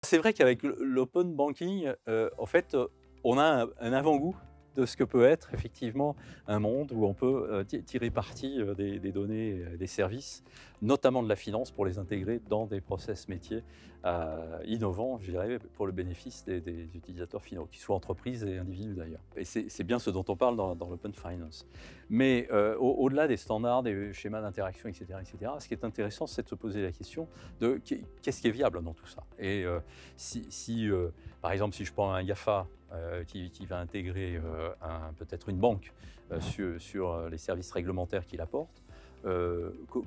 C'est vrai qu'avec l'open banking, en fait, on a un avant-goût de ce que peut être effectivement un monde où on peut, tirer parti, des données, des services, notamment de la finance pour les intégrer dans des process métiers, innovants, je dirais, pour le bénéfice des utilisateurs finaux, qu'ils soient entreprises et individus d'ailleurs. Et c'est bien ce dont on parle dans l'open finance. Mais, au-delà des standards, des schémas d'interaction et cetera, ce qui est intéressant, c'est de se poser la question de qu'est-ce qui est viable dans tout ça? Et si, par exemple, si je prends un GAFA qui va intégrer peut-être une banque sur les services réglementaires qu'il apporte,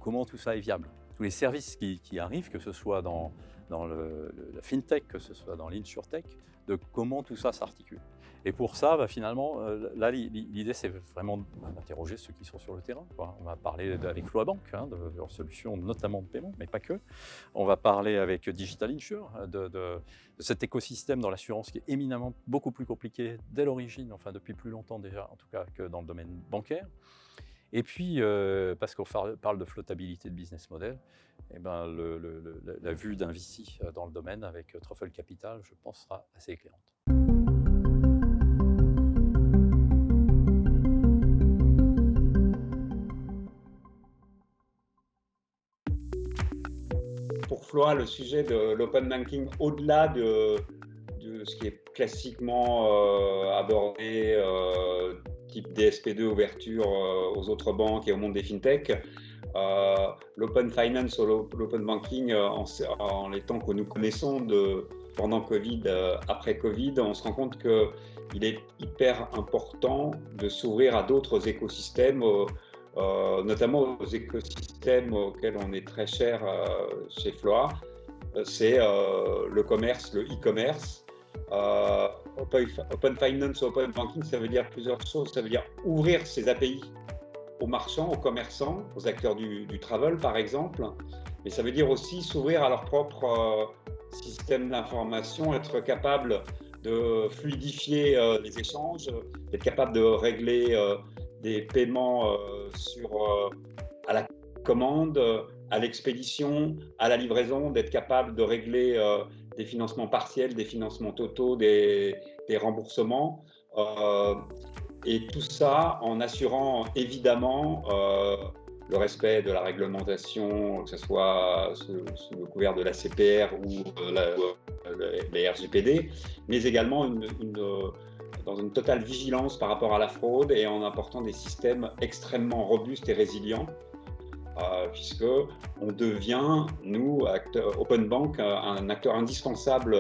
comment tout ça est viable? Tous les services qui arrivent, que ce soit dans la fintech, que ce soit dans l'insurtech, de comment tout ça s'articule. Et pour ça, bah, finalement, là, l'idée, c'est vraiment d'interroger ceux qui sont sur le terrain, quoi. On va parler avec Floabank, de leurs solutions, notamment de paiement, mais pas que. On va parler avec Digital Insure, de cet écosystème dans l'assurance qui est éminemment beaucoup plus compliqué dès l'origine, enfin depuis plus longtemps déjà, en tout cas que dans le domaine bancaire. Et puis, parce qu'on parle de flottabilité de business model, eh ben, la vue d'un VC dans le domaine avec Truffle Capital, je pense, sera assez éclairante. Pour Floa, le sujet de l'open banking, au-delà de ce qui est classiquement abordé, type DSP2, ouverture aux autres banques et au monde des fintechs, l'open finance ou l'open banking, en les temps que nous connaissons pendant Covid, après Covid, on se rend compte qu'il est hyper important de s'ouvrir à d'autres écosystèmes, notamment aux écosystèmes auxquels on est très cher chez Floa. C'est le commerce, le e-commerce. Open finance, open banking, ça veut dire plusieurs choses. Ça veut dire ouvrir ses API aux marchands, aux commerçants, aux acteurs du travel par exemple. Mais ça veut dire aussi s'ouvrir à leur propre système d'information, être capable de fluidifier les échanges, être capable de régler des paiements à la commande, à l'expédition, à la livraison, d'être capable de régler des financements partiels, des financements totaux, des remboursements. Et tout ça en assurant évidemment le respect de la réglementation, que ce soit sous le couvert de la CPR ou les RGPD, mais également dans une totale vigilance par rapport à la fraude et en apportant des systèmes extrêmement robustes et résilients, puisque on devient, nous, Open Bank, un acteur indispensable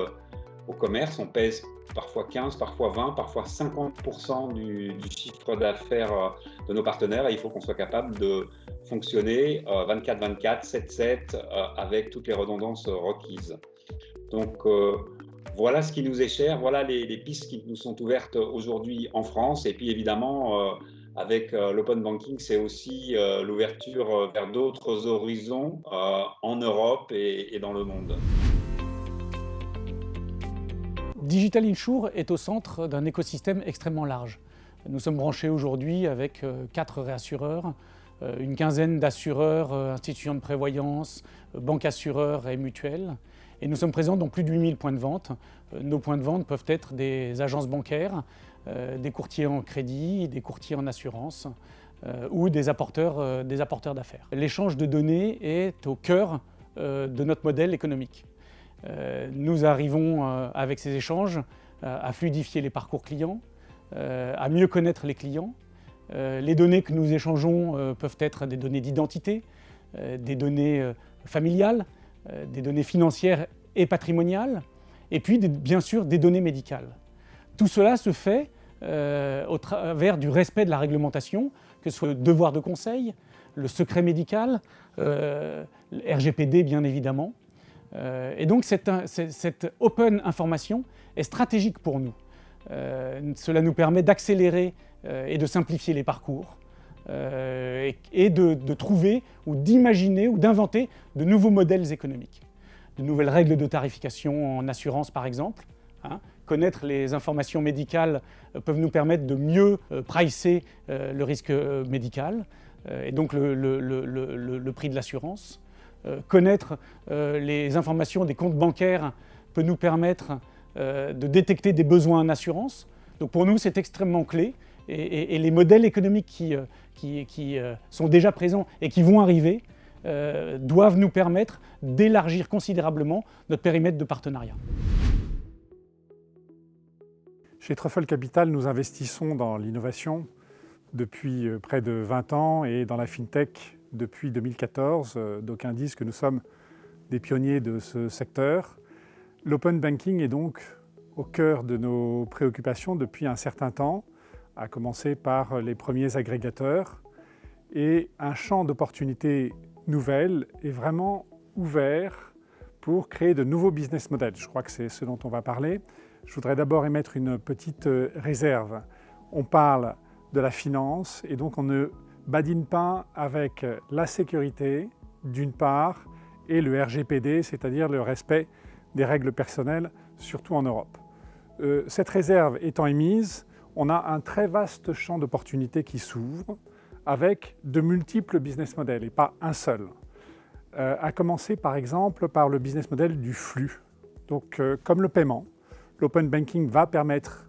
au commerce. On pèse parfois 15, parfois 20, parfois 50% du chiffre d'affaires de nos partenaires, et il faut qu'on soit capable de fonctionner 24/24, 7/7, avec toutes les redondances requises. Donc voilà ce qui nous est cher, voilà les pistes qui nous sont ouvertes aujourd'hui en France. Et puis évidemment, avec l'open banking, c'est aussi l'ouverture vers d'autres horizons en Europe et dans le monde. Digital Insure est au centre d'un écosystème extrêmement large. Nous sommes branchés aujourd'hui avec 4 réassureurs, une quinzaine d'assureurs, institutions de prévoyance, banques assureurs et mutuelles. Et nous sommes présents dans plus de 8000 points de vente. Nos points de vente peuvent être des agences bancaires, des courtiers en crédit, des courtiers en assurance ou des apporteurs d'affaires. L'échange de données est au cœur de notre modèle économique. Nous arrivons avec ces échanges à fluidifier les parcours clients, à mieux connaître les clients. Les données que nous échangeons peuvent être des données d'identité, des données familiales, des données financières et patrimoniales, et puis bien sûr des données médicales. Tout cela se fait au travers du respect de la réglementation, que ce soit le devoir de conseil, le secret médical, le RGPD bien évidemment. Et donc cette open information est stratégique pour nous. Cela nous permet d'accélérer et de simplifier les parcours et de trouver ou d'imaginer ou d'inventer de nouveaux modèles économiques. De nouvelles règles de tarification en assurance par exemple. Connaître les informations médicales peuvent nous permettre de mieux pricer le risque médical et donc le prix de l'assurance. Connaître les informations des comptes bancaires peut nous permettre de détecter des besoins en assurance. Donc pour nous, c'est extrêmement clé. Et les modèles économiques qui sont déjà présents et qui vont arriver doivent nous permettre d'élargir considérablement notre périmètre de partenariat. Chez Truffle Capital, nous investissons dans l'innovation depuis près de 20 ans et dans la FinTech depuis 2014. D'aucuns disent que nous sommes des pionniers de ce secteur. L'open banking est donc au cœur de nos préoccupations depuis un certain temps, à commencer par les premiers agrégateurs. Et un champ d'opportunités nouvelles est vraiment ouvert pour créer de nouveaux business models. Je crois que c'est ce dont on va parler. Je voudrais d'abord émettre une petite réserve. On parle de la finance et donc on ne badine pas avec la sécurité d'une part et le RGPD, c'est-à-dire le respect des règles personnelles, surtout en Europe. Cette réserve étant émise, on a un très vaste champ d'opportunités qui s'ouvre avec de multiples business models et pas un seul. À commencer par exemple par le business model du flux. Donc comme le paiement, l'open banking va permettre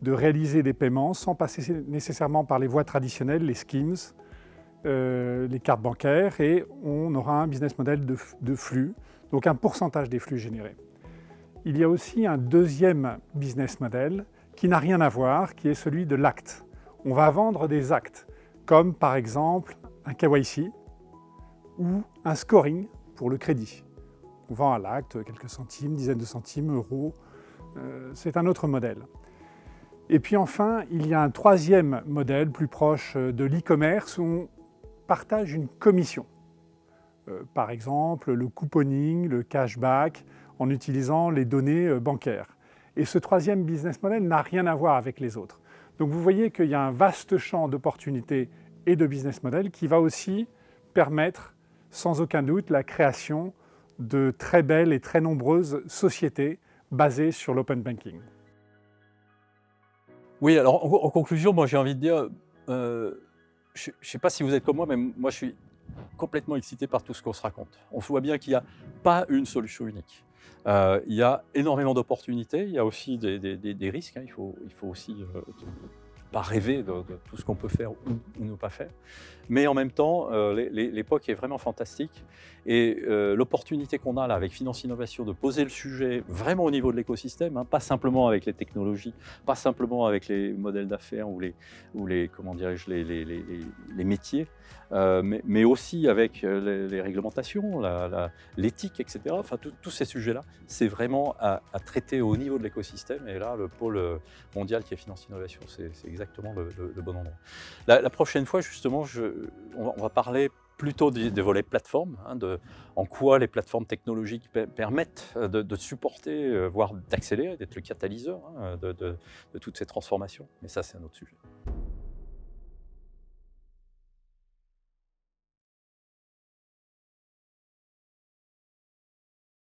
de réaliser des paiements sans passer nécessairement par les voies traditionnelles, les schemes, les cartes bancaires, et on aura un business model de flux, donc un pourcentage des flux générés. Il y a aussi un deuxième business model qui n'a rien à voir, qui est celui de l'acte. On va vendre des actes, comme par exemple un KYC ou un scoring pour le crédit. On vend à l'acte quelques centimes, dizaines de centimes, euros. C'est un autre modèle. Et puis enfin, il y a un troisième modèle plus proche de l'e-commerce où on partage une commission. Par exemple, le couponing, le cashback, en utilisant les données bancaires. Et ce troisième business model n'a rien à voir avec les autres. Donc vous voyez qu'il y a un vaste champ d'opportunités et de business models qui va aussi permettre, sans aucun doute, la création de très belles et très nombreuses sociétés basées sur l'open banking. Oui, alors en conclusion, moi j'ai envie de dire, je ne sais pas si vous êtes comme moi, mais moi je suis complètement excité par tout ce qu'on se raconte. On voit bien qu'il n'y a pas une solution unique. Il y a énormément d'opportunités, il y a aussi des risques, hein. Il faut aussi pas rêver de tout ce qu'on peut faire ou ne pas faire. Mais en même temps, l'époque est vraiment fantastique et l'opportunité qu'on a là avec Finance Innovation de poser le sujet vraiment au niveau de l'écosystème, hein, pas simplement avec les technologies, pas simplement avec les modèles d'affaires ou les comment dirais-je, les métiers, mais aussi avec les réglementations, l'éthique, etc. Enfin, tous ces sujets-là, c'est vraiment à traiter au niveau de l'écosystème. Et là, le pôle mondial qui est Finance Innovation, c'est exactement le bon endroit. La prochaine fois, justement, on va parler plutôt des volets plateformes, hein, en quoi les plateformes technologiques permettent de supporter, voire d'accélérer, d'être le catalyseur, hein, de toutes ces transformations. Mais ça, c'est un autre sujet.